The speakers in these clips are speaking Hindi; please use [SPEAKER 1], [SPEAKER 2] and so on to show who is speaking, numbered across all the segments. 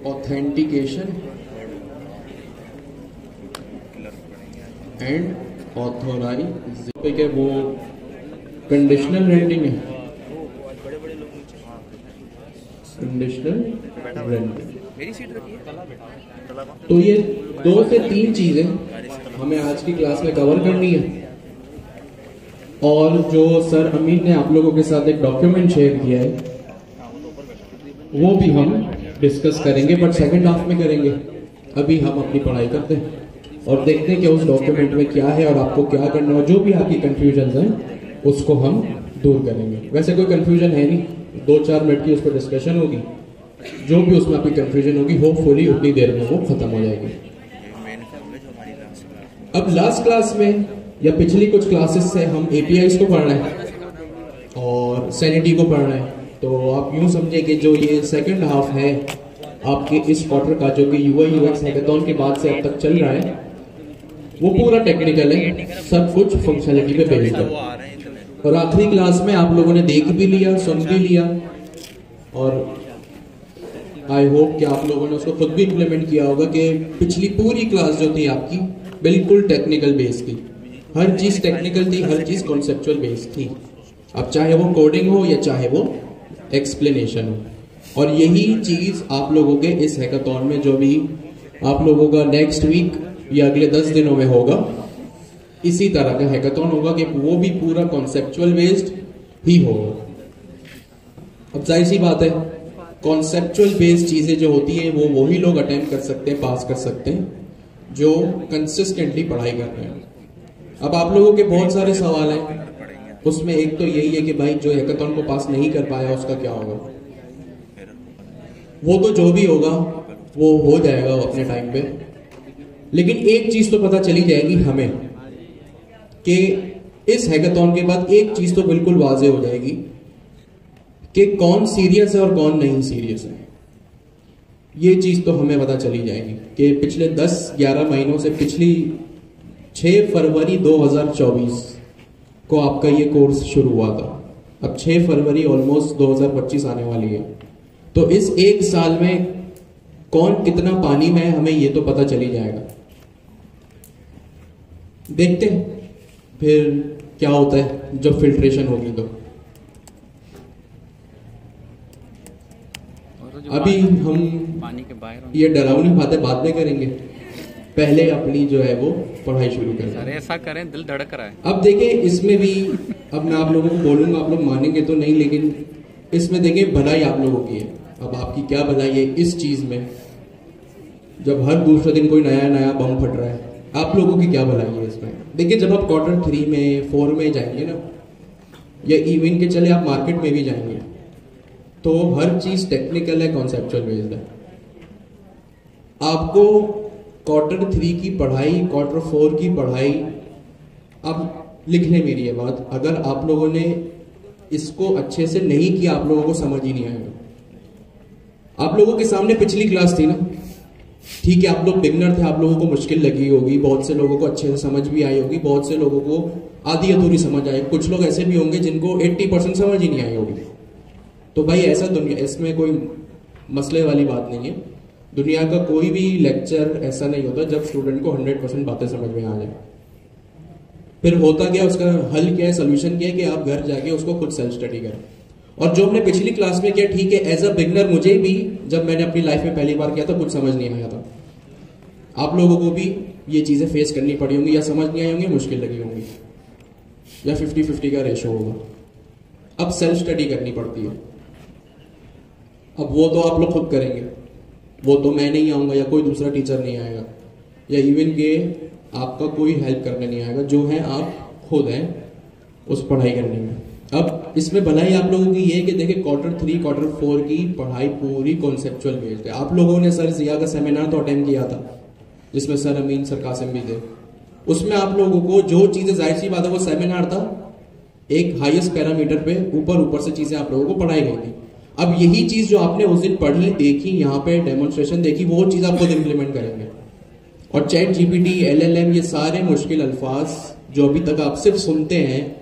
[SPEAKER 1] ऑथेंटिकेशन एंड ऑथोराइजेशन के वो कंडीशनल रेंडिंग है, कंडीशनल रेंडिंग। तो ये 2 से 3 चीजें हमें आज की क्लास में कवर करनी है, और जो सर अमीन ने आप लोगों के साथ एक डॉक्यूमेंट शेयर किया है वो भी हम डिस्कस करेंगे, बट सेकंड हाफ में करेंगे। अभी हम अपनी पढ़ाई करते हैं और देखते हैं कि उस डॉक्यूमेंट में क्या है और आपको क्या करना है, जो भी आपकी कंफ्यूजन है उसको हम दूर करेंगे। वैसे कोई कंफ्यूजन है नहीं, 2-4 मिनट की उस पर डिस्कशन होगी, जो भी उसमें आपकी कंफ्यूजन होगी होपफुली उतनी देर में वो खत्म हो जाएगी। अब लास्ट क्लास में या पिछली कुछ क्लासेस से हम एपीआईज को पढ़ना है और सैनिटी को पढ़ना है। तो आप यूं समझे कि जो ये सेकंड हाफ है आपके इस क्वार्टर का, जो कि यूआई यूएक्स हैकाथॉन के बाद से अब तक चल रहा है, वो पूरा टेक्निकल है, सब कुछ फंक्शनलिटी पे बेस्ड है। और आखिरी क्लास में आप लोगों ने देख भी लिया, सुन भी लिया, और आई होप कि आप लोगों ने उसको खुद भी इम्प्लीमेंट किया होगा कि पिछली पूरी क्लास जो थी आपकी बिल्कुल टेक्निकल बेस थी, हर चीज टेक्निकल थी, हर चीज कॉन्सेप्चुअल बेस थी। अब चाहे वो कोडिंग हो या चाहे वो एक्सप्लेनेशन हो। और यही चीज आप लोगों के इस हैकाथॉन में, जो भी आप लोगों का नेक्स्ट वीक या अगले 10 दिनों में होगा, इसी तरह का हैकाथॉन होगा कि वो भी पूरा कॉन्सेप्चुअल बेस्ड ही होगा। अब जाहिर सी बात है, कॉन्सेप्चुअल बेस्ड चीजें जो होती हैं वो वही लोग अटेम्प्ट कर सकते हैं, पास कर सकते हैं, जो कंसिस्टेंटली पढ़ाई कर रहे हैं। अब आप लोगों के बहुत सारे सवाल हैं, उसमें एक तो यही है कि भाई जो हैकाथॉन को पास नहीं कर पाया उसका क्या होगा। वो तो जो भी होगा वो हो जाएगा अपने टाइम पे, लेकिन एक चीज तो पता चली जाएगी हमें कि इस हैकाथॉन के बाद एक चीज तो बिल्कुल वाज़ेह हो जाएगी कि कौन सीरियस है और कौन नहीं सीरियस है। ये चीज तो हमें पता चली जाएगी कि पिछले 10-11 महीनों से, पिछली 6 फरवरी 2024 को आपका ये कोर्स शुरू हुआ था, अब 6 फरवरी ऑलमोस्ट 2025 आने वाली है। तो इस एक साल में कौन कितना पानी में है हमें ये तो पता चली जाएगा। देखते हैं फिर क्या होता है जब फिल्ट्रेशन होगी। तो अभी हम
[SPEAKER 2] पानी के बाहर
[SPEAKER 1] ये डरावनी बातें बाद में करेंगे, पहले अपनी जो है वो पढ़ाई शुरू करें।
[SPEAKER 2] सर ऐसा करें, दिल धड़क रहा है।
[SPEAKER 1] अब देखिए इसमें भी, अब मैं आप लोगों को बोलूंगा, आप लोग मानेंगे तो नहीं, लेकिन इसमें देखिए भलाई आप लोगों की है। अब आपकी क्या भलाई है इस चीज में, जब हर दूसरे दिन कोई नया नया बम फट रहा है, आप लोगों की क्या भलाई है इसमें। देखिए जब आप क्वार्टर 3 में 4 में जाएंगे ना, या इवन के चले आप मार्केट में भी जाएंगे, तो हर चीज टेक्निकल है, कॉन्सेप्चुअल बेस्ड है। आपको क्वार्टर 3 की पढ़ाई, क्वार्टर 4 की पढ़ाई, अब लिखने मेरी ये बात, अगर आप लोगों ने इसको अच्छे से नहीं किया, आप लोगों को समझ ही नहीं आएगा। आप लोगों के सामने पिछली क्लास थी ना, ठीक है, आप लोग बिगनर थे, आप लोगों को मुश्किल लगी होगी, बहुत से लोगों को अच्छे से समझ भी आई होगी, बहुत से लोगों को आधी अधूरी समझ आई, कुछ लोग ऐसे भी होंगे जिनको 80% समझ ही नहीं आई होगी। तो भाई ऐसा दुनिया, इसमें कोई मसले वाली बात नहीं है। दुनिया का कोई भी लेक्चर ऐसा नहीं होता जब स्टूडेंट को 100% बातें समझ में आ जाए। फिर होता क्या, उसका हल क्या है, सोल्यूशन क्या है कि आप घर जाके उसको खुद सेल्फ स्टडी करें। और जो हमने पिछली क्लास में किया, ठीक है, एज अ बिगनर मुझे भी, जब मैंने अपनी लाइफ में पहली बार किया था, कुछ समझ नहीं आया था। आप लोगों को भी ये चीजें फेस करनी पड़ी होंगी, या समझ नहीं आई होंगी, मुश्किल लगी होंगी, या 50-50 का रेशो होगा। अब सेल्फ स्टडी करनी पड़ती है। अब वो तो आप लोग खुद करेंगे, वो तो मैं नहीं आऊंगा या कोई दूसरा टीचर नहीं आएगा, या इवन के आपका कोई हेल्प करने नहीं आएगा, जो है आप खुद हैं उस पढ़ाई करने में। अब इसमें भलाई आप लोगों की ये कि देखिए क्वार्टर 3 क्वार्टर 4 की पढ़ाई पूरी कॉन्सेप्चुअल बेस्ड है। आप लोगों ने सर जिया का सेमिनार तो अटेंड किया था, जिसमें सर अमीन, सर कासिम भी थे। उसमें आप लोगों को जो चीजें, जाहिर सी बात है वो सेमिनार था, एक हाईएस्ट पैरामीटर पे ऊपर से चीजें आप लोगों को पढ़ाई गई थी। अब यही चीज जो आपने उस दिन पढ़ी, देखी, यहाँ पे डेमोन्स्ट्रेशन देखी, वो चीज आप खुद इंप्लीमेंट करेंगे। और चैट जीपीटी, एलएलएम, ये सारे मुश्किल अल्फाज जो अभी तक आप सिर्फ सुनते हैं,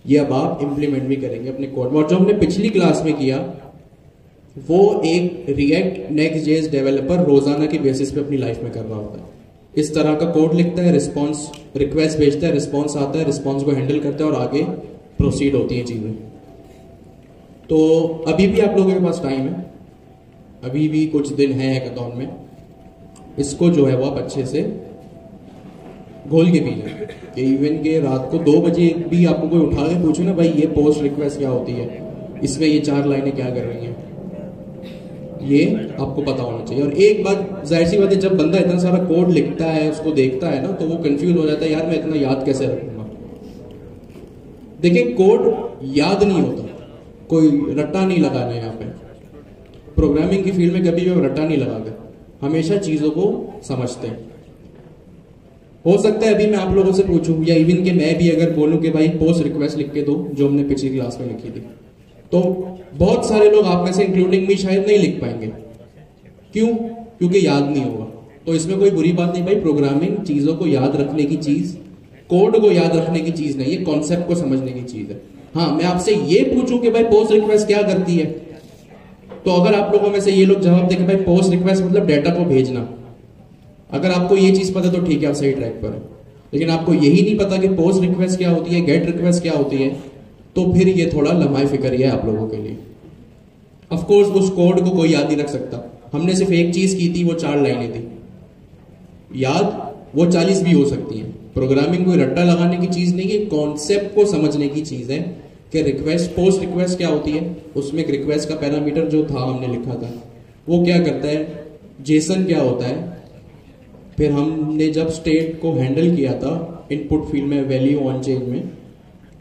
[SPEAKER 1] ये अब आप इंप्लीमेंट भी करेंगे अपने कोड में। और जो हमने पिछली क्लास में किया वो एक रिएक्ट नेक्स्ट जेएस डेवलपर रोजाना की बेसिस पे अपनी लाइफ में कर रहा होता है। इस तरह का कोड लिखता है, रिस्पॉन्स रिक्वेस्ट भेजता है, रिस्पॉन्स आता है, रिस्पॉन्स को हैंडल करता है और आगे प्रोसीड होती हैं चीजें। तो अभी भी आप लोगों के पास टाइम है, अभी भी कुछ दिन है हैकाथॉन में, इसको जो है वो आप अच्छे से घोल के पी लें कि इवन के रात को 2 बजे भी आपको कोई उठा के पूछे ना, भाई ये पोस्ट रिक्वेस्ट क्या होती है, इसमें ये 4 लाइनें क्या कर रही हैं, ये आपको पता होना चाहिए। और एक बात जाहिर सी बात है, जब बंदा इतना सारा कोड लिखता है, उसको देखता है ना, तो वो कंफ्यूज हो जाता है, यार मैं इतना याद कैसे रखूंगा। देखिए कोड याद नहीं होता, कोई रट्टा नहीं लगाना यहाँ पे। प्रोग्रामिंग की फील्ड में कभी भी रट्टा नहीं लगाते, हमेशा चीजों को समझते हैं। हो सकता है अभी मैं आप लोगों से पूछूं या इवन के मैं भी अगर बोलूं कि भाई पोस्ट रिक्वेस्ट लिख के दो जो हमने पिछली क्लास में लिखी थी, तो बहुत सारे लोग आप में से इंक्लूडिंग भी शायद नहीं लिख पाएंगे। क्यों? क्योंकि याद नहीं होगा। तो इसमें कोई बुरी बात नहीं भाई, प्रोग्रामिंग चीजों को याद रखने की चीज, कोड को याद रखने की चीज नहीं है, कॉन्सेप्ट को समझने की चीज है। हाँ, मैं आपसे ये पूछूं कि भाई पोस्ट रिक्वेस्ट क्या करती है, तो अगर आप लोगों में से ये लोग जवाब देंगे भाई पोस्ट रिक्वेस्ट मतलब डाटा को भेजना, अगर आपको ये चीज पता है तो ठीक है, आप सही ट्रैक पर है। लेकिन आपको यही नहीं पता कि पोस्ट रिक्वेस्ट क्या होती है, गेट रिक्वेस्ट क्या होती है, तो फिर ये थोड़ा लम्हाई फिक्र है आप लोगों के लिए। ऑफ कोर्स उस कोड को कोई याद नहीं रख सकता, हमने सिर्फ एक चीज की थी, वो 4 लाइनें थी, याद वो 40 भी हो सकती है। प्रोग्रामिंग कोई रट्टा लगाने की चीज नहीं है, कॉन्सेप्ट को समझने की चीज है कि रिक्वेस्ट, पोस्ट रिक्वेस्ट क्या होती है, उसमें एक रिक्वेस्ट का पैरामीटर जो था हमने लिखा था वो क्या करता है, जेसन क्या होता है, फिर हमने जब स्टेट को हैंडल किया था इनपुट फील्ड में वैल्यू ऑन चेंज में,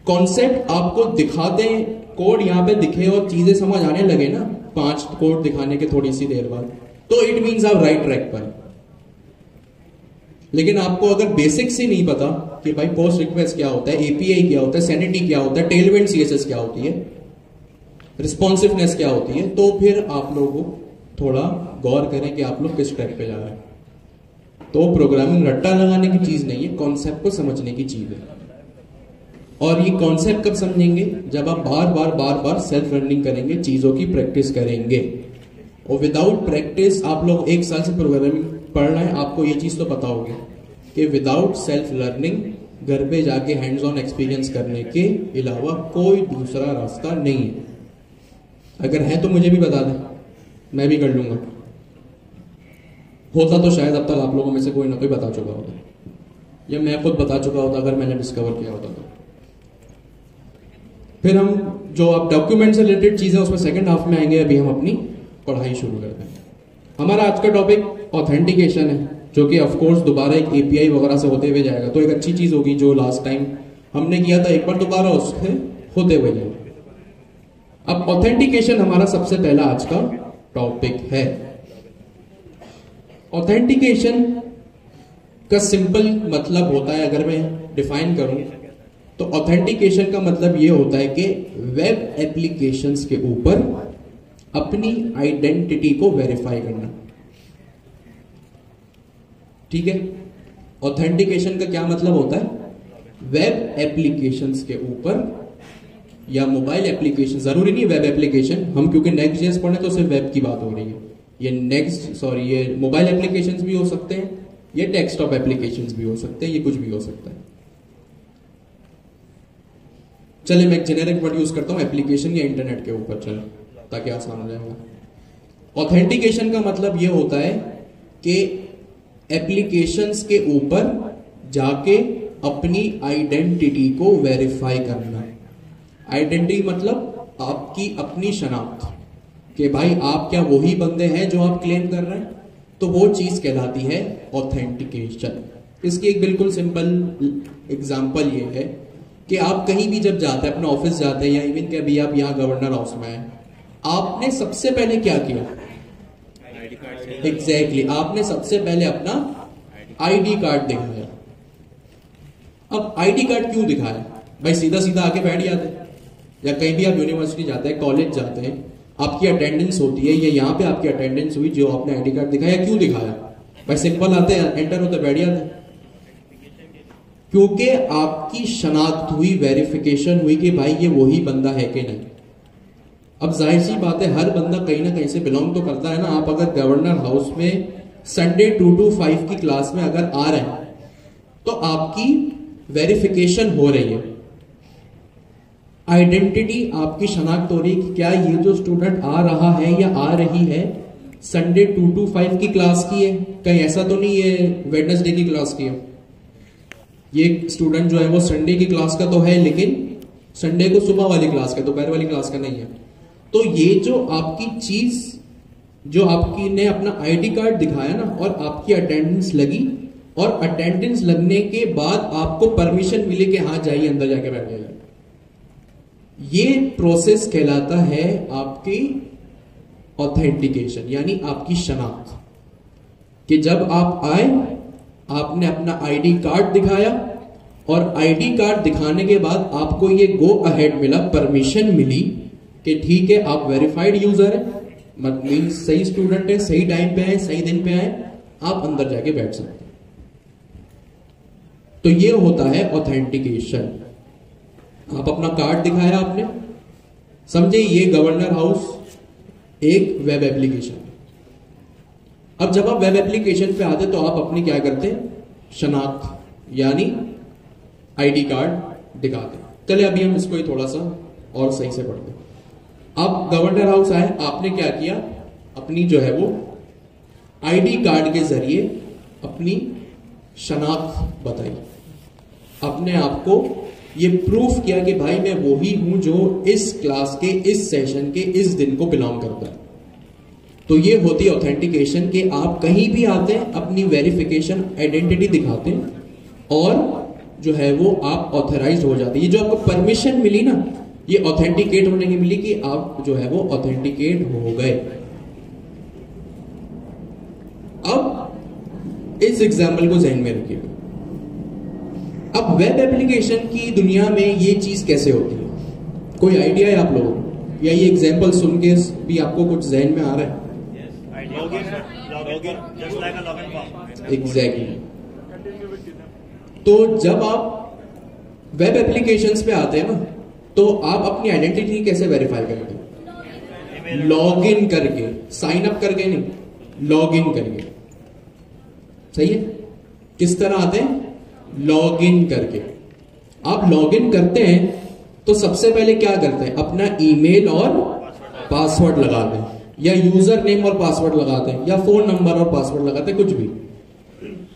[SPEAKER 1] कॉन्सेप्ट आपको दिखाते हैं, कोड यहाँ पे दिखे और चीजें समझ आने लगे ना 5 कोड दिखाने के थोड़ी सी देर बाद, तो इट मीन्स आप राइट ट्रैक पर। लेकिन आपको अगर बेसिक्स ही नहीं पता कि भाई पोस्ट रिक्वेस्ट क्या होता है, एपीआई क्या होता है, सैनिटी क्या होता है, टेलविंड सीएसएस क्या होती है, रिस्पॉन्सिवनेस क्या होती है, तो फिर आप लोग थोड़ा गौर करें कि आप लोग किस ट्रैक पे जा रहे हैं। तो प्रोग्रामिंग रट्टा लगाने की चीज नहीं है, कॉन्सेप्ट को समझने की चीज है। और ये कॉन्सेप्ट कब समझेंगे, जब आप बार बार सेल्फ लर्निंग करेंगे, चीजों की प्रैक्टिस करेंगे। और विदाउट प्रैक्टिस आप लोग 1 साल से प्रोग्रामिंग पढ़ रहे हैं, आपको ये चीज तो पता होगी कि विदाउट सेल्फ लर्निंग घर पे जाके हैंड्स ऑन एक्सपीरियंस करने के अलावा कोई दूसरा रास्ता नहीं है। अगर है तो मुझे भी बता दें, मैं भी कर लूंगा। होता तो शायद अब तक आप लोगों में से कोई ना कोई बता चुका होता, या मैं खुद बता चुका होता अगर मैंने डिस्कवर किया होता तो। फिर हम जो अब डॉक्यूमेंट से रिलेटेड चीजें उसमें सेकंड हाफ में आएंगे, अभी हम अपनी पढ़ाई शुरू करते हैं। हमारा आज का टॉपिक ऑथेंटिकेशन है, जो कि ऑफ कोर्स दोबारा एक एपीआई वगैरह से होते हुए जाएगा, तो एक अच्छी चीज होगी जो लास्ट टाइम हमने किया था, एक बार दोबारा उससे होते हुए जाएगा। अब ऑथेंटिकेशन हमारा सबसे पहला आज का टॉपिक है। ऑथेंटिकेशन का सिंपल मतलब होता है, अगर मैं डिफाइन करूं तो ऑथेंटिकेशन का मतलब यह होता है कि वेब एप्लीकेशंस के ऊपर अपनी आइडेंटिटी को वेरीफाई करना। ठीक है, ऑथेंटिकेशन का क्या मतलब होता है, वेब एप्लीकेशंस के ऊपर या मोबाइल एप्लीकेशन, जरूरी नहीं वेब एप्लीकेशन, हम क्योंकि नेक्स्ट जेएस पढ़े तो सिर्फ वेब की बात हो रही है, ये मोबाइल एप्लीकेशंस भी हो सकते हैं, ये डेस्कटॉप एप्लीकेशंस भी हो सकते हैं, ये कुछ भी हो सकता है। चलिए मैं एक जेनेरिक वर्ड यूज करता हूं, एप्लीकेशन या इंटरनेट के ऊपर, चलो ताकि आसान हो जाएगा। ऑथेंटिकेशन का मतलब यह होता है कि एप्लीकेशंस के ऊपर जाके अपनी आइडेंटिटी को वेरीफाई करना। आइडेंटिटी मतलब आपकी अपनी शनाख्त, कि भाई आप क्या वही बंदे हैं जो आप क्लेम कर रहे हैं, तो वो चीज कहलाती है ऑथेंटिकेशन। इसकी एक बिल्कुल सिंपल एग्जांपल ये है कि आप कहीं भी जब जाते हैं, अपना ऑफिस जाते हैं, या इवन के अभी आप यहाँ गवर्नर हाउस में हैं, आपने सबसे पहले क्या किया, एग्जैक्टली आपने सबसे पहले अपना आईडी कार्ड दिखाया। अब आईडी कार्ड क्यों दिखाया, भाई सीधा सीधा आके बैठ जाते, या कहीं भी आप यूनिवर्सिटी जाते हैं, कॉलेज जाते हैं, आपकी अटेंडेंस होती है, या यहाँ पे आपकी अटेंडेंस हुई, जो आपने आईडी कार्ड दिखाया, क्यों दिखाया, भाई सिंपल आते हैं, एंटर होते बैठ जाते, क्योंकि आपकी शनाख्त हुई, वेरिफिकेशन हुई कि भाई ये वही बंदा है कि नहीं। अब जाहिर सी बात है, हर बंदा कहीं ना कहीं से बिलोंग तो करता है ना। आप अगर गवर्नर हाउस में संडे 2 to 5 की क्लास में अगर आ रहे हैं तो आपकी वेरिफिकेशन हो रही है, आइडेंटिटी आपकी शनाख्त हो रही है कि क्या ये जो स्टूडेंट आ रहा है या आ रही है संडे 2 to 5 की क्लास की है, कहीं ऐसा तो नहीं है वेडनेसडे की क्लास की है। ये स्टूडेंट जो है वो संडे की क्लास का तो है, लेकिन संडे को सुबह वाली क्लास का, दोपहर वाली क्लास का नहीं है। तो ये जो आपकी चीज, जो आपकी ने अपना आईडी कार्ड दिखाया ना और आपकी अटेंडेंस लगी, और अटेंडेंस लगने के बाद आपको परमिशन मिली कि हाँ जाइए अंदर जाके बैठ जाइए, ये प्रोसेस कहलाता है आपकी ऑथेंटिकेशन, यानी आपकी शनाख्त। कि जब आप आए, आपने अपना आईडी कार्ड दिखाया, और आईडी कार्ड दिखाने के बाद आपको ये गो अहेड मिला, परमिशन मिली कि ठीक है आप वेरीफाइड यूजर है, मतलब सही स्टूडेंट है, सही टाइम पे आए, सही दिन पे आए, आप अंदर जाके बैठ सकते हैं। तो ये होता है ऑथेंटिकेशन। आप अपना कार्ड दिखाया आपने, समझे ये गवर्नर हाउस एक वेब एप्लीकेशन है। अब जब आप वेब एप्लीकेशन पे आते तो आप अपनी क्या करते हैं, शनाख्त यानी आईडी कार्ड दिखाते। चले अभी हम इसको ही थोड़ा सा और सही से पढ़ते। आप गवर्नर हाउस आए, आपने क्या किया, अपनी जो है वो आईडी कार्ड के जरिए अपनी शनाख्त बताई, अपने आप को ये प्रूफ किया कि भाई मैं वही हूं जो इस क्लास के इस सेशन के इस दिन को बिलोंग करता है। तो ये होती है ऑथेंटिकेशन कि आप कहीं भी आते हैं अपनी वेरिफिकेशन आइडेंटिटी दिखाते हैं और जो है वो आप ऑथराइज्ड हो जाते हैं। ये जो आपको परमिशन मिली ना, ये ऑथेंटिकेट होने की मिली कि आप जो है वो ऑथेंटिकेट हो गए। अब इस एग्जाम्पल को ध्यान में रखिएगा। अब वेब एप्लीकेशन की दुनिया में ये चीज कैसे होती है, कोई आइडिया है आप लोगों को, या ये एग्जाम्पल सुन के भी आपको कुछ जहन में आ रहा है? एग्जैक्टली। तो जब आप वेब एप्लीकेशंस पे आते हैं ना, तो आप अपनी आइडेंटिटी कैसे वेरीफाई करेंगे? लॉग इन करके, साइन अप करके नहीं, लॉग इन करके। सही है? किस तरह आते हैं? लॉग इन करके। आप लॉग इन करते हैं तो सबसे पहले क्या करते हैं, अपना ईमेल और पासवर्ड लगाते हैं, या यूजर नेम और पासवर्ड लगाते हैं, या फोन नंबर और पासवर्ड लगाते हैं, कुछ भी।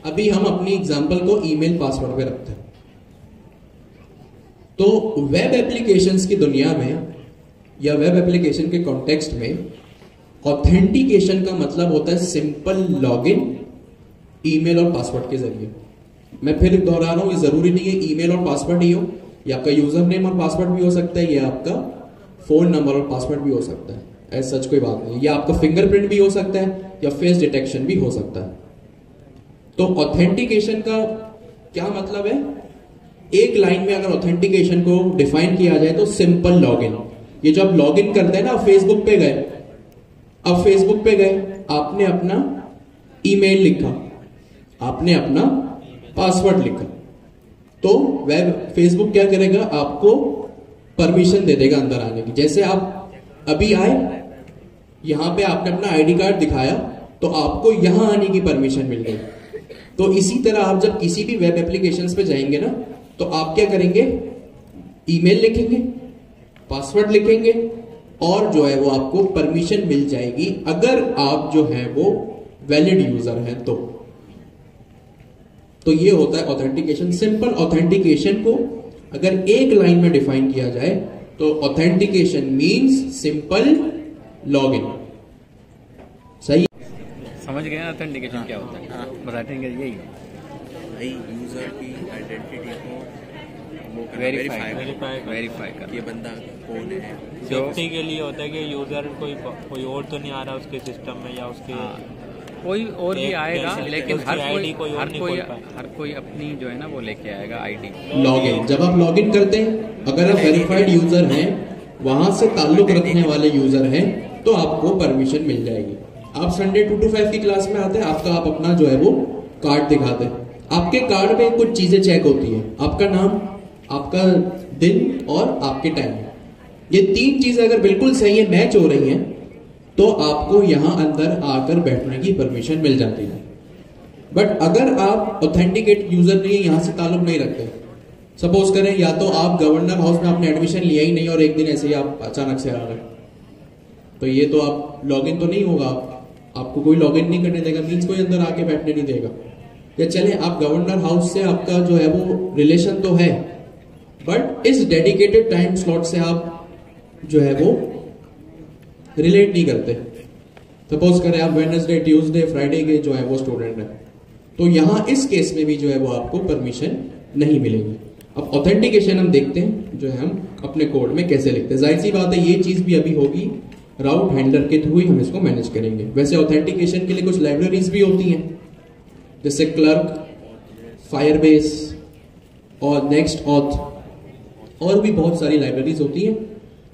[SPEAKER 1] अभी हम अपनी एग्जांपल को ईमेल पासवर्ड पे रखते हैं। तो वेब एप्लीकेशंस की दुनिया में या वेब एप्लीकेशन के कॉन्टेक्स्ट में ऑथेंटिकेशन का मतलब होता है सिंपल लॉगिन ईमेल और पासवर्ड के जरिए। मैं फिर दोहरा रहा हूं, ये जरूरी नहीं है ईमेल और पासवर्ड ही हो, ये आपका यूजर नेम और पासवर्ड भी हो सकता है, ये आपका फोन नंबर और पासवर्ड भी हो सकता है, ऐसा सच कोई बात नहीं। या आपका फिंगरप्रिंट भी हो सकता है, या फेस डिटेक्शन भी हो सकता है। तो ऑथेंटिकेशन का क्या मतलब है? एक लाइन में अगर ऑथेंटिकेशन को डिफाइन किया जाए तो सिंपल लॉगिन। ये जो आप लॉगिन करते हैं ना, फेसबुक पे गए, अब फेसबुक पे गए, आपने अपना ईमेल लिखा, आपने अपना पासवर्ड लिखा, तो वेब फेसबुक क्या करेगा, आपको परमिशन दे देगा अंदर आने की। जैसे आप अभी आए, यहां पे आपने अपना आईडी कार्ड दिखाया, तो आपको यहां आने की परमिशन मिल गई। तो इसी तरह आप जब किसी भी वेब एप्लीकेशंस पे जाएंगे ना, तो आप क्या करेंगे, ईमेल लिखेंगे, पासवर्ड लिखेंगे, और जो है वो आपको परमिशन मिल जाएगी अगर आप जो है वो वैलिड यूजर हैं तो ये होता है ऑथेंटिकेशन। सिंपल ऑथेंटिकेशन को अगर एक लाइन में डिफाइन किया जाए तो ऑथेंटिकेशन मींस सिंपल लॉगिन। सही
[SPEAKER 2] समझ गए? ऑथेंटिकेशन क्या होता है? बता देंगे यही
[SPEAKER 3] भाई यूजर की आइडेंटिटी को वो
[SPEAKER 2] वेरीफाई कर,
[SPEAKER 3] ये बंदा कौन है।
[SPEAKER 4] सेफ्टी के लिए होता है कि यूजर कोई और तो नहीं आ रहा उसके सिस्टम में, या उसके
[SPEAKER 2] कोई और भी आएगा, लेकिन हर कोई अपनी जो है ना वो लेके आएगा आईडी।
[SPEAKER 1] लॉगिन, जब आप लॉगिन करते हैं, अगर आप वेरीफाइड यूजर हैं, वहां से ताल्लुक रखने वाले यूजर हैं, तो आपको परमिशन मिल जाएगी। आप संडे 2 to 5 की क्लास में आते हैं, आप अपना जो है वो कार्ड दिखाते हैं। आपके कार्ड में कुछ चीजें चेक होती है, आपका नाम, आपका दिन और आपके टाइम। ये तीन चीजें अगर बिल्कुल सही है, मैच हो रही हैं, तो आपको यहां अंदर आकर बैठने की परमिशन मिल जाती है। बट अगर आप ऑथेंटिकेट यूजर नहीं है, यहां से ताल्लुक नहीं रखते, सपोज करें या तो आप गवर्नर हाउस में आपने एडमिशन लिया ही नहीं और एक दिन ऐसे ही आप अचानक से आ गए, तो ये तो आप लॉगिन तो नहीं होगा, आपको कोई लॉगिन नहीं करने देगा, मींस कोई अंदर आके बैठने नहीं देगा। या चले आप गवर्नर हाउस से आपका जो है वो रिलेशन तो है, बट इस डेडिकेटेड टाइम स्लॉट से आप जो है वो रिलेट नहीं करते। सपोज करें आप वेडनेसडे, ट्यूसडे, फ्राइडे के जो है वो स्टूडेंट है, तो यहां इस केस में भी जो है वो आपको परमिशन नहीं मिलेगी। अब ऑथेंटिकेशन हम देखते हैं जो है हम अपने कोड में कैसे लिखते हैं। जाहिर सी बात है ये चीज भी अभी होगी, राउट हैंडलर के थ्रू ही हम इसको मैनेज करेंगे। वैसे ऑथेंटिकेशन के लिए कुछ लाइब्रेरीज भी होती हैं, जैसे क्लर्क, फायरबेस और नेक्स्ट ऑथ, और भी बहुत सारी लाइब्रेरीज होती हैं।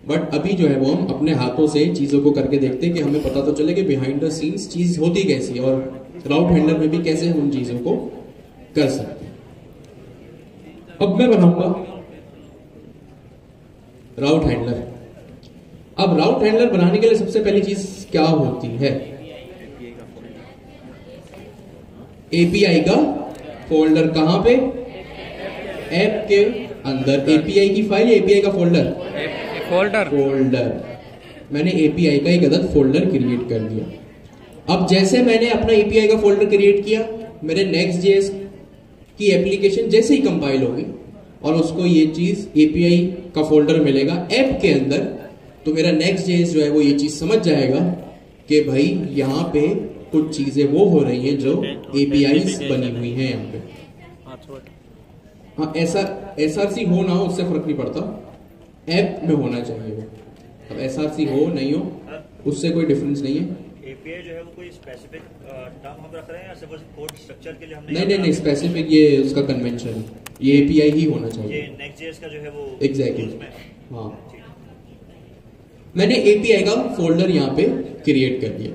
[SPEAKER 1] बट अभी जो है वो हम अपने हाथों से चीजों को करके देखते हैं कि हमें पता तो चले कि बिहाइंड द सीन्स चीज होती कैसी है, और राउट हैंडलर में भी कैसे हम उन चीजों को कर सकते हैं। अब मैं बनाऊंगा राउट हैंडलर। अब राउट हैंडलर बनाने के लिए सबसे पहली चीज क्या होती है? एपीआई का फोल्डर। कहां पे? ऐप के अंदर। एपीआई की फाइल या एपीआई का फोल्डर? फोल्डर। मैंने एपीआई का एक अलग फोल्डर क्रिएट कर दिया। अब जैसे मैंने अपना एपीआई का फोल्डर क्रिएट किया, मेरे नेक्स्ट.जेएस की एप्लीकेशन जैसे ही कंपाइल होगी और उसको ये चीज एपीआई का फोल्डर मिलेगा ऐप के अंदर, तो मेरा नेक्स्ट.जेएस जो है वो ये चीज समझ जाएगा कि भाई यहाँ पे कुछ चीजें वो हो रही हैं जो एपीआई बनी हुई हैं यहाँ पे। हाँ, ऐसा एसआरसी हो ना हो उससे फर्क नहीं पड़ता, ऐप में होना चाहिए वो। अब एसआरसी हो नहीं हो उससे कोई डिफरेंस नहीं है।
[SPEAKER 5] एपीआई जो है वो कोई स्पेसिफिक टर्म हम रख रहे हैं या सिर्फ कोड स्ट्रक्चर के लिए हमने?
[SPEAKER 1] नहीं, स्पेसिफिक ये उसका कन्वेंशन है, ये एपीआई ही होना चाहिए।
[SPEAKER 5] ये नेक्स्ट.जेएस का जो है वो
[SPEAKER 1] एग्जैक्टली। हाँ, मैंने एपीआई का फोल्डर यहाँ पे क्रिएट कर दिया।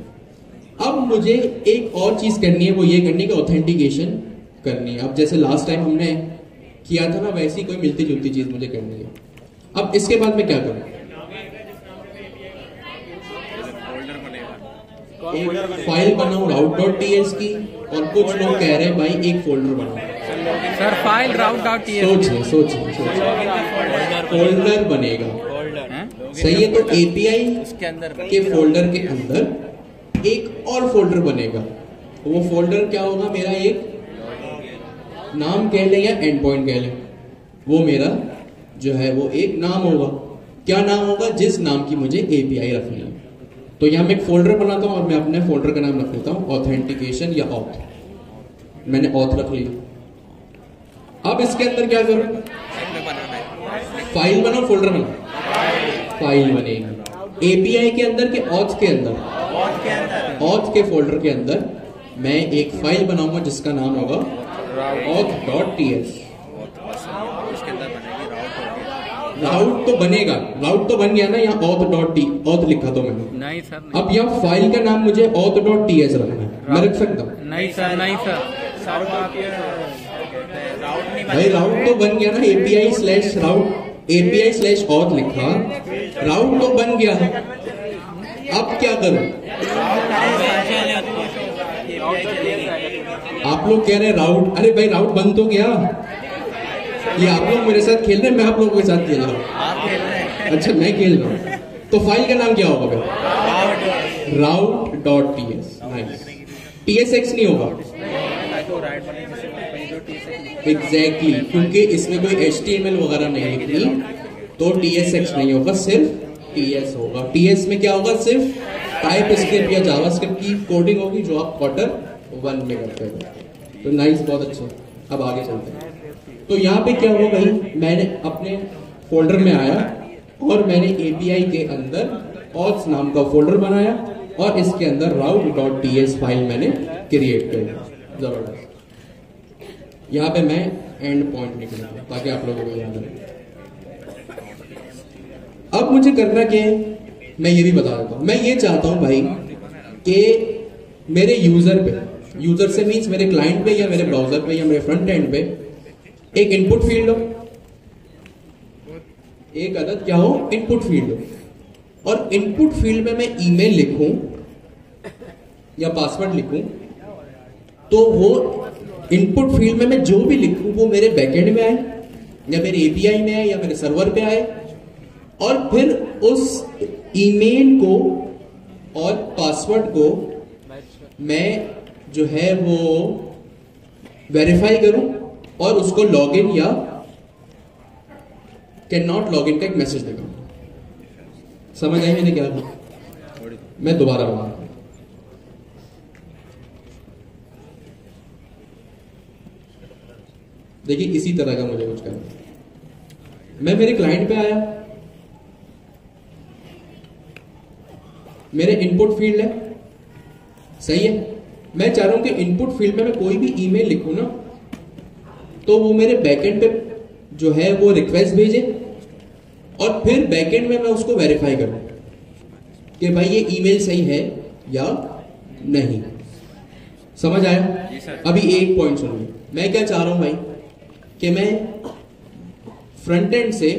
[SPEAKER 1] अब मुझे एक और चीज करनी है, वो ये करनी है कि ऑथेंटिकेशन करनी है। अब जैसे लास्ट टाइम हमने किया था ना, वैसी कोई मिलती जुलती चीज मुझे करनी है। अब इसके बाद मैं क्या करूं? एक फाइल बनाऊं route.ts की, और कुछ लोग कह रहे हैं भाई एक फोल्डर बनाओ।
[SPEAKER 2] सर फाइल route.ts
[SPEAKER 1] सोचिए फोल्डर बनेगा, सही है? तो एपीआई के फोल्डर के अंदर एक और फोल्डर बनेगा। वो फोल्डर क्या होगा? मेरा एक नाम कह लें या एंड पॉइंट कह लें, वो मेरा जो है वो एक नाम होगा। क्या नाम होगा? जिस नाम की मुझे एपीआई रखनी है। तो यहां मैं एक फोल्डर बनाता हूं और मैं अपने फोल्डर का नाम रख देता हूं ऑथेंटिकेशन या ऑथ। मैंने ऑथ रख लिया। अब इसके अंदर क्या करूं? फाइल बनाओ, फोल्डर बनाओ, फाइल बनेगी एपीआई के अंदर के ऑथ के अंदर। ऑथ के फोल्डर के अंदर मैं एक फाइल बनाऊंगा जिसका नाम होगा auth.ts। राउट तो बनेगा, राउट तो बन गया ना, यहाँ auth लिखा तो मैंने।
[SPEAKER 2] नहीं सर नहीं।
[SPEAKER 1] अब यहाँ फाइल का नाम मुझे auth.ts रखना है, मैं रख सकता हूँ?
[SPEAKER 2] नहीं सर, नहीं सर।
[SPEAKER 1] भाई राउट तो बन गया ना, API/auth लिखा, राउट तो बन गया। अब क्या करूं? आप लोग कह रहे हैं राउट, अरे भाई राउट बन तो गया। ये आप लोग मेरे साथ खेल रहे हैं, मैं आप लोगों के साथ खेल रहा हूँ। अच्छा, मैं खेल रहा हूँ। तो फाइल का नाम क्या होगा भाई? route.ts। नाइस। tsx नहीं होगा? एग्जैक्टली, क्योंकि इसमें कोई HTML वगैरह नहीं लिखनी, तो tsx नहीं होगा, सिर्फ ts होगा। ts में क्या होगा? सिर्फ टाइप स्क्रिप्ट या जावास्क्रिप्ट की कोडिंग होगी जो आप Q1 में करते हैं। तो नाइस, बहुत अच्छा। अब आगे चलते हैं। तो यहाँ पे क्या हुआ भाई? मैंने अपने फोल्डर में आया और मैंने एपीआई के अंदर auth नाम का फोल्डर बनाया और इसके अंदर route.ts फाइल मैंने क्रिएट कर दी। जबरदस्त। यहाँ पे मैं एंड पॉइंट निकलूंगा ताकि आप लोगों को याद रहे। अब मुझे करना क्या है मैं ये भी बता देता हूं। मैं ये चाहता हूं भाई कि मेरे यूजर पे, यूजर से मीन्स मेरे क्लाइंट पे या मेरे ब्राउजर पे या मेरे फ्रंट एंड पे एक इनपुट फील्ड हो एक अदद क्या हो, इनपुट फील्ड हो, और इनपुट फील्ड में मैं ईमेल लिखूं या पासवर्ड लिखूं तो वो इनपुट फील्ड में मैं जो भी लिखूं वो मेरे बैकएंड में आए या मेरे एपीआई में आए या मेरे सर्वर पे आए, और फिर उस ईमेल को और पासवर्ड को मैं जो है वो वेरीफाई करूं और उसको लॉगिन या कैन नॉट लॉगिन का एक मैसेज देगा। समझ आई मैंने क्या कहा? मैं दोबारा बताऊं। देखिए इसी तरह का मुझे कुछ करना। मैं मेरे क्लाइंट पे आया, मेरे इनपुट फील्ड है, सही है। मैं चाह रहा हूं कि इनपुट फील्ड में मैं कोई भी ईमेल लिखूं ना तो वो मेरे बैकएंड पे जो है वो रिक्वेस्ट भेजे और फिर बैकएंड में मैं उसको वेरीफाई करूं कि भाई ये ईमेल सही है या नहीं। समझ आया? अभी एक पॉइंट सुनिए, मैं क्या चाह रहा हूं भाई कि मैं फ्रंट एंड से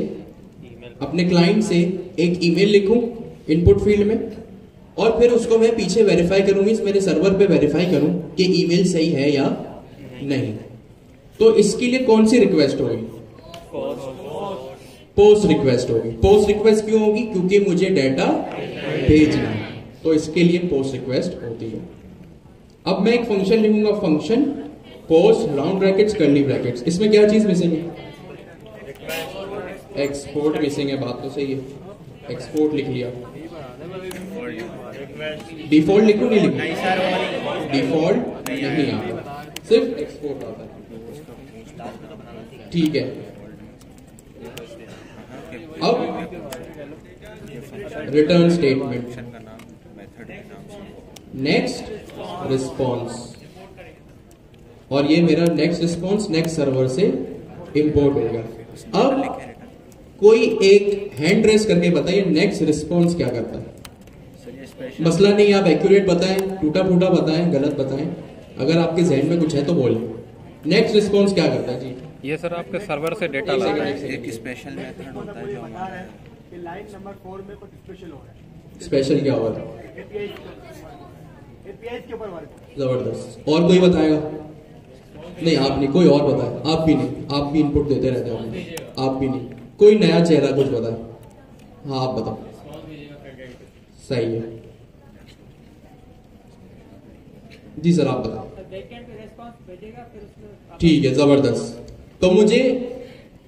[SPEAKER 1] अपने क्लाइंट से एक ईमेल लिखूं इनपुट फील्ड में और फिर उसको मैं पीछे वेरीफाई करूं, मींस मेरे सर्वर पे वेरीफाई करूं कि ईमेल सही है या नहीं। तो इसके लिए कौन सी रिक्वेस्ट होगी? पोस्ट रिक्वेस्ट होगी। पोस्ट रिक्वेस्ट क्यों होगी? क्योंकि मुझे डाटा भेजना है, तो इसके लिए पोस्ट रिक्वेस्ट होती है। अब मैं एक फंक्शन लिखूंगा, function post round brackets curly brackets. इसमें क्या चीज मिसिंग है? एक्सपोर्ट मिसिंग है। बात तो सही है, एक्सपोर्ट लिख लिया। डिफॉल्ट लिखूं नहीं लिखूं? डिफॉल्ट नहीं आता, सिर्फ एक्सपोर्ट आता है। ठीक है, अब रिटर्न स्टेटमेंट, नेक्स्ट रिस्पॉन्स, और ये मेरा नेक्स्ट रिस्पॉन्स नेक्स्ट सर्वर से इंपोर्ट होगा। अब कोई एक हैंड रेस करके बताइए नेक्स्ट रिस्पॉन्स क्या करता है? मसला नहीं, आप एक्यूरेट बताएं, टूटा फूटा बताएं, गलत बताएं, अगर आपके जहन में कुछ है तो बोलें। नेक्स्ट रिस्पॉन्स क्या करता है जी?
[SPEAKER 2] ये सर आपके सर्वर से डेटा लाता है।
[SPEAKER 3] एक स्पेशल मेथड होता है जो हमारा
[SPEAKER 6] लाइन नंबर 4 में कुछ स्पेशल हो रहा है।
[SPEAKER 1] स्पेशल क्या हो रहा है?
[SPEAKER 6] एपीआई के ऊपर वर्क।
[SPEAKER 1] जबरदस्त। और कोई बताएगा? नहीं, आप नहीं, कोई और बताए। आप भी नहीं, आप भी इनपुट देते रहते हो। आप भी नहीं, कोई नया चेहरा कुछ बताए। हाँ आप बताओ। सही है जी सर, आप बताओ। ठीक है, जबरदस्त। तो मुझे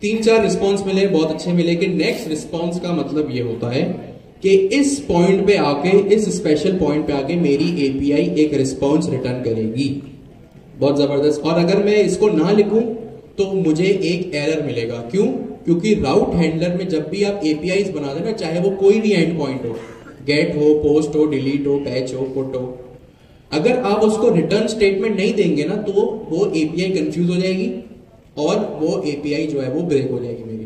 [SPEAKER 1] 3-4 रिस्पॉन्स मिले, बहुत अच्छे मिले कि नेक्स्ट रिस्पॉन्स का मतलब ये होता है कि इस पॉइंट पे आके, इस स्पेशल पॉइंट पे आके मेरी एपीआई एक रिस्पॉन्स रिटर्न करेगी। बहुत जबरदस्त। और अगर मैं इसको ना लिखूं तो मुझे एक एरर मिलेगा। क्यों? क्योंकि राउट हैंडलर में जब भी आप एपीआईज बना देना, चाहे वो कोई भी एंड पॉइंट हो, गेट हो, पोस्ट हो, डिलीट हो, पैच हो, पुट हो, अगर आप उसको रिटर्न स्टेटमेंट नहीं देंगे ना तो वो एपीआई कंफ्यूज हो जाएगी और वो एपीआई जो है वो ब्रेक हो जाएगी मेरी।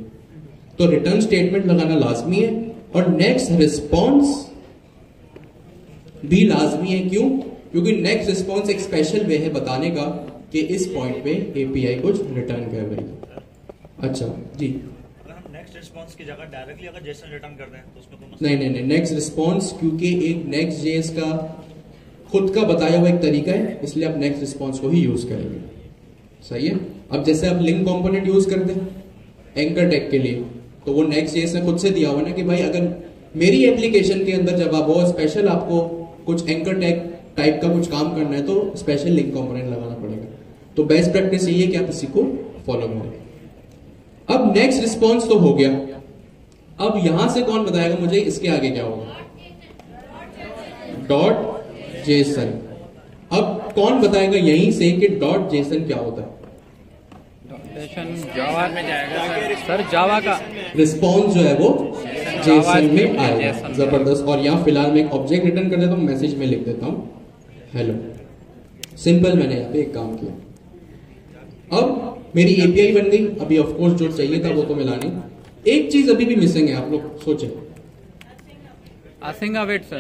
[SPEAKER 1] तो रिटर्न स्टेटमेंट लगाना लाजमी है और नेक्स्ट रिस्पॉन्स भी लाजमी है। क्यों? क्योंकि नेक्स्ट रिस्पॉन्स एक स्पेशल वे है बताने का कि इस पॉइंट पे एपीआई कुछ रिटर्न कर रही है। अच्छा जी,
[SPEAKER 5] अगर हम नेक्स्ट रिस्पांस की जगह डायरेक्टली अगर जेसन रिटर्न कर दें तो उसमें कोई
[SPEAKER 1] नहीं नहीं नहीं, नेक्स्ट रिस्पॉन्स क्योंकि एक नेक्स्ट जेएस का खुद का बताया हुआ एक तरीका है, इसलिए आप नेक्स्ट रिस्पॉन्स को ही यूज करेंगे। सही है। अब जैसे आप लिंक कंपोनेंट यूज करते हैं एंकर टैग के लिए, तो वो नेक्स्ट जेएस ने खुद से दिया हुआ ना कि भाई अगर मेरी एप्लीकेशन के अंदर जब आप वो स्पेशल आपको कुछ एंकर टैग टाइप का कुछ काम करना है तो स्पेशल लिंक कंपोनेंट लगाना पड़ेगा। तो बेस्ट प्रैक्टिस यही है कि आप इसी को फॉलो करें। अब नेक्स्ट रिस्पॉन्स तो हो गया, अब यहां से कौन बताएगा मुझे इसके आगे क्या होगा? Dot JSON. अब कौन बताएगा यहीं से कि डॉट जेसन क्या होता है?
[SPEAKER 2] जावा में जाएगा सर, जावा का
[SPEAKER 1] रिस्पॉन्स जो है वो जेसन में आएगा। जबरदस्त। और यहाँ फिलहाल मैं एक ऑब्जेक्ट रिटर्न कर देता हूँ, मैसेज में लिख देता हूँ हेलो। सिंपल, मैंने यहाँ पे एक काम किया। अब मेरी एपीआई बन गई। अभी ऑफ कोर्स जो चाहिए था वो तो मिला नहीं। एक चीज अभी भी मिसिंग है, आप लोग सोचे।
[SPEAKER 2] असिंग अवेट सर,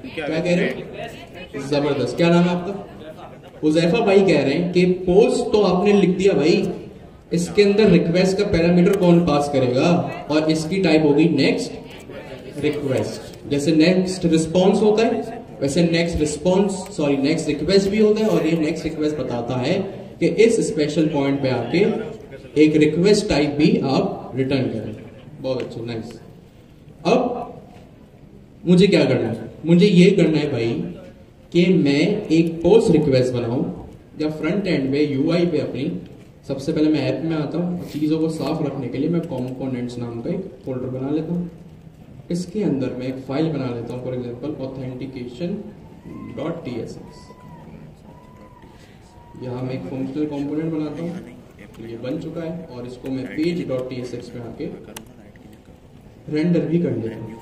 [SPEAKER 1] क्या कह रहे हैं? जबरदस्त। क्या नाम है आपका? उजैफा भाई कह रहे हैं कि पोस्ट तो आपने लिख दिया भाई, इसके अंदर रिक्वेस्ट का पैरामीटर कौन पास करेगा, और इसकी टाइप होगी नेक्स्ट रिक्वेस्ट। जैसे नेक्स्ट रिस्पॉन्स होता है वैसे नेक्स्ट रिक्वेस्ट भी होता है, और ये नेक्स्ट रिक्वेस्ट बताता है कि इस स्पेशल पॉइंट पे आके एक रिक्वेस्ट टाइप भी आप रिटर्न करें। बहुत अच्छा, नाइस। अब मुझे क्या करना है, मुझे ये करना है भाई कि मैं एक पोस्ट रिक्वेस्ट बनाऊं या फ्रंट एंड पे यूआई पे अपनी। सबसे पहले मैं ऐप में आता हूँ, चीज़ों को साफ रखने के लिए मैं कंपोनेंट्स नाम का एक फोल्डर बना लेता हूँ। इसके अंदर मैं एक फाइल बना लेता हूँ, फॉर एग्जांपल authentication.tsx। यहाँ मैं एक फंक्शनल कंपोनेंट बनाता हूँ, ये बन चुका है, और इसको मैं page.tsx में आके रेंडर भी कर लेता हूँ।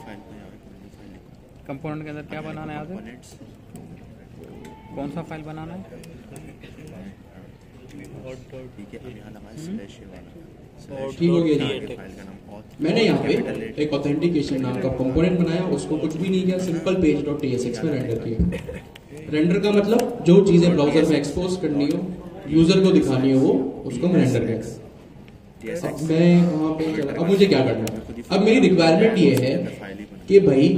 [SPEAKER 2] कंपोनेंट के अंदर क्या बनाना है, कौन सा फाइल बनाना है?
[SPEAKER 1] ठीक हो गया जी। मैंने यहाँ पे एक ऑथेंटिकेशन नाम का कंपोनेंट बनाया, उसको कुछ भी नहीं किया, सिंपल page.tsx में रेंडर किया। रेंडर का मतलब जो चीजें ब्राउजर में एक्सपोज करनी हो, यूजर को दिखानी हो, वो उसको हम रेंडर कहते हैं। अब मैं वहां पे चला, अब मुझे क्या करना है, अब मेरी रिक्वायरमेंट ये है कि भाई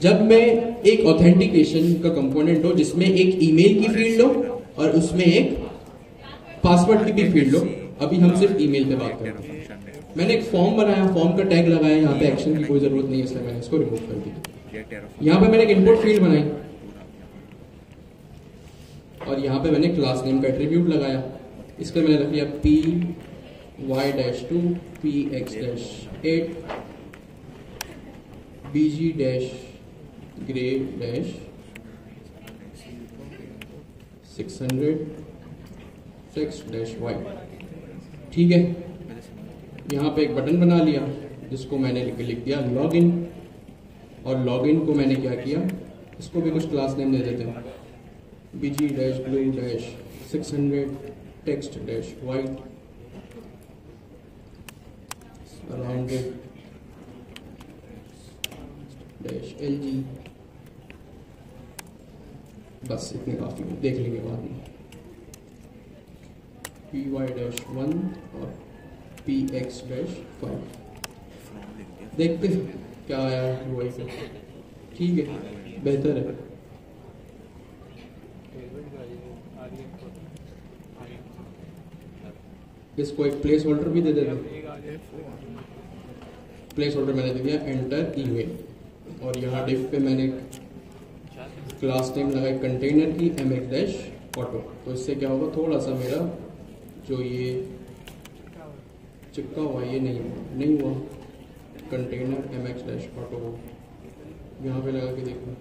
[SPEAKER 1] जब मैं एक ऑथेंटिकेशन का कंपोनेंट हो जिसमें एक ईमेल की फील्ड हो और उसमें एक पासवर्ड की भी फील्ड हो, अभी हम सिर्फ ईमेल पे बात करते हैं। मैंने एक फॉर्म बनाया, फॉर्म का टैग लगाया, यहाँ पे एक्शन की कोई जरूरत नहीं है इसलिए मैंने इसको रिमूव कर दिया। यहाँ पे मैंने एक इनपुट फील्ड बनाई और यहाँ पे मैंने क्लास नेम का एट्रीब्यूट लगाया। इस पर मैंने रख लिया py-2 px-8 bg-gray-600 text-y। ठीक है, यहाँ पे एक बटन बना लिया जिसको मैंने लिख दिया लॉगिन, और लॉगिन को मैंने क्या किया, इसको भी कुछ क्लास नेम दे देते हैं, bg-blue-600 text-white rounded -lg। बस इतने काफी है, देख लेंगे बाद में। py-1 और px-5 देखते हैं क्या आया UI से। ठीक है, बेहतर है। इसको एक प्लेस होल्डर भी दे देते। प्लेस होल्डर मैंने दे दिया एंटर ईमेल, और यहाँ डिफ पे मैंने क्लास नेम लगाया कंटेनर की mx-auto। तो इससे क्या होगा, थोड़ा सा मेरा जो ये चिपका हुआ ये नहीं हुआ, कंटेनर mx-auto यहाँ पे लगा के देखो।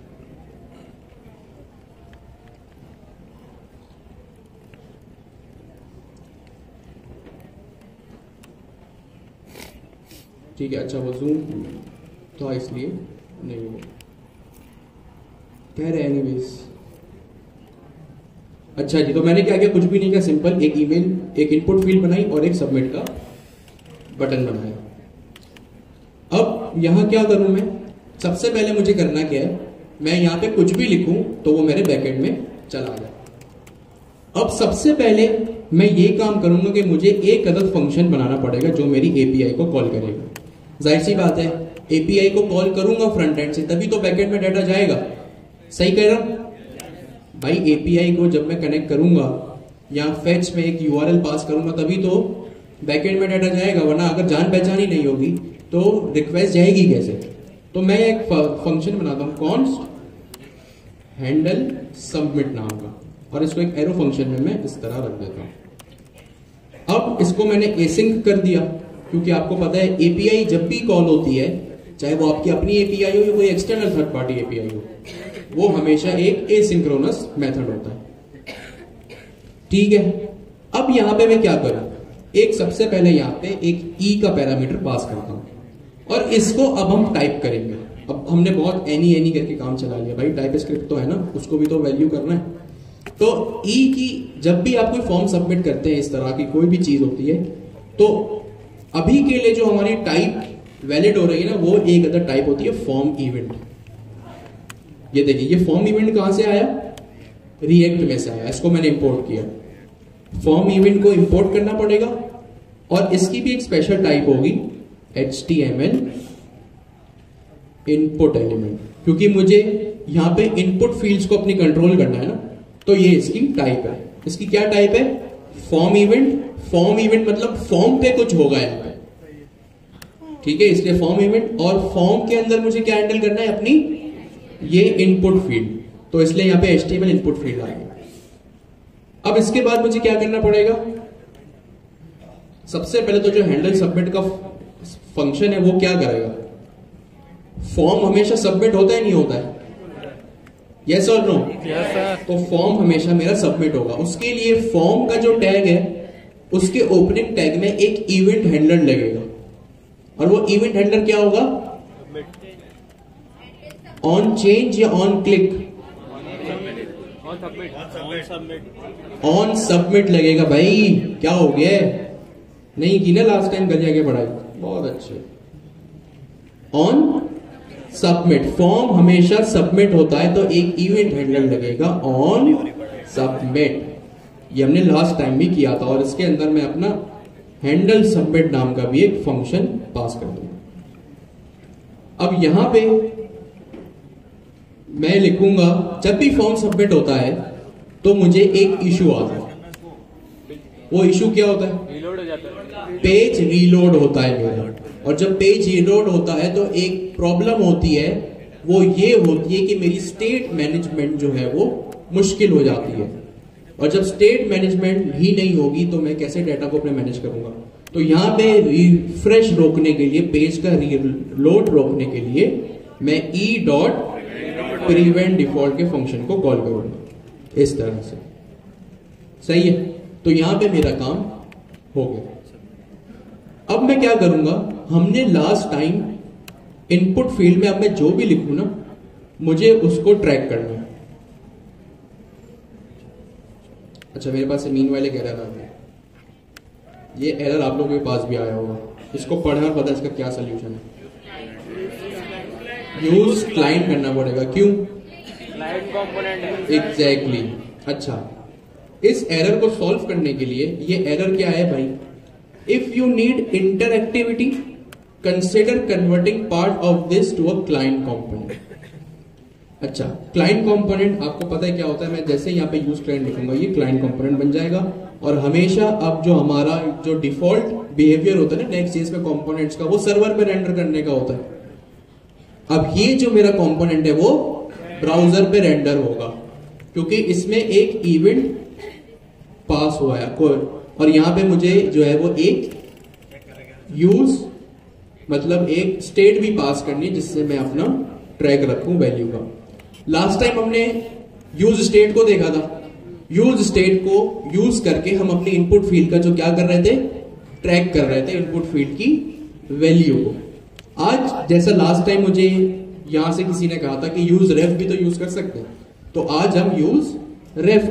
[SPEAKER 1] ठीक है, अच्छा वो जूम था इसलिए नहीं हुआ, कह रहे हैं एनीवेज। अच्छा जी, तो मैंने क्या किया, कुछ भी नहीं किया, सिंपल एक ईमेल, एक इनपुट फील्ड बनाई और एक सबमिट का बटन बनाया। अब यहाँ क्या करूं मैं, सबसे पहले मुझे करना क्या है, मैं यहाँ पे कुछ भी लिखूं तो वो मेरे बैकएंड में चला जाए। अब सबसे पहले मैं ये काम करूंगा कि मुझे एक अदद फंक्शन बनाना पड़ेगा जो मेरी एपीआई को कॉल करेगा। जाहिर सी बात है, एपीआई को कॉल करूंगा फ्रंट एंड से तभी तो बैकएंड में डाटा जाएगा। सही कह रहा हूं भाई, एपीआई को जब मैं कनेक्ट करूंगा या फेच में एक यूआरएल पास करूंगा तभी तो बैकएंड में डाटा जाएगा, वरना अगर जान पहचान ही नहीं होगी तो रिक्वेस्ट जाएगी कैसे। तो मैं एक फंक्शन बनाता हूं कॉन्स्ट हैंडल सबमिट नाम का, और इसको एक एरो फंक्शन में मैं इस तरह रख देता हूं। अब इसको मैंने एसिंक कर दिया, क्योंकि आपको पता है एपीआई जब भी कॉल होती है, चाहे वो आपकी अपनी एपीआई हो या कोई एक्सटर्नल थर्ड पार्टी एपीआई हो, वो हमेशा एक एसिंक्रोनस मेथड होता है। ठीक है, अब यहां पे मैं क्या करूं, एक सबसे पहले यहां पे एक ई का पैरामीटर पास करता हूं, और इसको अब हम टाइप करेंगे। अब हमने बहुत एनी करके काम चला लिया भाई, टाइप स्क्रिप्ट तो है ना, उसको भी तो वैल्यू करना है। तो ई की जब भी आप कोई फॉर्म सबमिट करते हैं, इस तरह की कोई भी चीज होती है, तो अभी के लिए जो हमारी टाइप वैलिड हो रही है ना, वो एक अदर टाइप होती है फॉर्म इवेंट। ये देखिए, ये फॉर्म इवेंट कहां से आया, रिएक्ट में से आया, इसको मैंने इंपोर्ट किया। फॉर्म इवेंट को इंपोर्ट करना पड़ेगा, और इसकी भी एक स्पेशल टाइप होगी HTML इनपुट एलिमेंट, क्योंकि मुझे यहां पे इनपुट फील्ड्स को अपनी कंट्रोल करना है ना, तो ये इसकी टाइप है। इसकी क्या टाइप है? Form event. फॉर्म इवेंट मतलब फॉर्म पे कुछ होगा यहां पे, ठीक है, इसलिए फॉर्म इवेंट। और फॉर्म के अंदर मुझे क्या हैंडल करना है? अपनी ये इनपुट फील्ड, तो इसलिए यहां पे HTML इनपुट फील्ड आएगी। अब इसके बाद मुझे क्या करना पड़ेगा? सबसे पहले तो जो हैंडल सबमिट का फंक्शन है वो क्या करेगा? फॉर्म हमेशा सबमिट होता है नहीं होता है? यस और नो?
[SPEAKER 2] Yes sir.
[SPEAKER 1] तो फॉर्म हमेशा मेरा सबमिट होगा। उसके लिए फॉर्म का जो टैग है उसके ओपनिंग टैग में एक इवेंट हैंडलर लगेगा, और वो इवेंट हैंडलर क्या होगा? ऑन चेंज या ऑन क्लिक? ऑन सबमिट लगेगा। भाई क्या हो गया? नहीं की ना लास्ट टाइम गलिया के पढ़ाई? बहुत अच्छे। ऑन सबमिट, फॉर्म हमेशा सबमिट होता है तो एक इवेंट हैंडलर लगेगा ऑन सबमिट। ये हमने लास्ट टाइम भी किया था, और इसके अंदर मैं अपना हैंडल सबमिट नाम का भी एक फंक्शन पास कर दूंगा। अब यहां पे मैं लिखूंगा जब भी फॉर्म सबमिट होता है तो मुझे एक इशू आता है। वो इशू क्या होता है?
[SPEAKER 4] रीलोड हो जाता है,
[SPEAKER 1] पेज रीलोड होता है मेरा। और जब पेज रीलोड होता है तो एक प्रॉब्लम होती है, वो ये होती है कि मेरी स्टेट मैनेजमेंट जो है वो मुश्किल हो जाती है। और जब स्टेट मैनेजमेंट ही नहीं होगी तो मैं कैसे डाटा को अपने मैनेज करूंगा? तो यहां पे रिफ्रेश रोकने के लिए, पेज का रीलोड रोकने के लिए मैं e.prevent डिफॉल्ट के फंक्शन को कॉल करूंगा इस तरह से। सही है? तो यहां पे मेरा काम हो गया। अब मैं क्या करूंगा? हमने लास्ट टाइम इनपुट फील्ड में, अब मैं जो भी लिखूं ना मुझे उसको ट्रैक करना है। अच्छा, मेरे पास मीनवाइल एक एरर आ गया। ये एरर आप लोगों के पास भी आया होगा, इसको पढ़ना पता इसका क्या सोल्यूशन है। यूज क्लाइंट करना पड़ेगा। क्यों?
[SPEAKER 4] क्लाइंट कंपोनेंट है।
[SPEAKER 1] एग्जैक्टली। अच्छा, इस एरर को सॉल्व करने के लिए, ये एरर क्या है भाई? If you need interactivity consider converting part of this to a client component. अच्छा, क्लाइंट कंपोनेंट आपको पता है क्या होता है? मैं जैसे यहाँ पे यूज क्लाइंट लिखूंगा ये क्लाइंट कंपोनेंट बन जाएगा। और हमेशा अब जो हमारा जो डिफॉल्ट बिहेवियर होता है ना नेक्स्ट.जेएस में कंपोनेंट्स का, वो सर्वर पे रेंडर करने का होता है। अब ये जो मेरा कंपोनेंट है वो ब्राउजर पे रेंडर होगा, क्योंकि इसमें एक इवेंट पास हुआ है। और यहां पे मुझे जो है वो एक यूज मतलब एक स्टेट भी पास करनी है, जिससे मैं अपना ट्रैक रखूं वैल्यू का। लास्ट टाइम हमने यूज स्टेट को देखा था। यूज स्टेट को यूज करके हम अपनी इनपुट फील्ड का जो क्या कर रहे थे? ट्रैक कर रहे थे इनपुट फील्ड की वैल्यू को। आज जैसा लास्ट टाइम मुझे यहां से किसी ने कहा था कि यूज रेफ भी तो यूज कर सकते हैं, तो आज हम यूज रेफ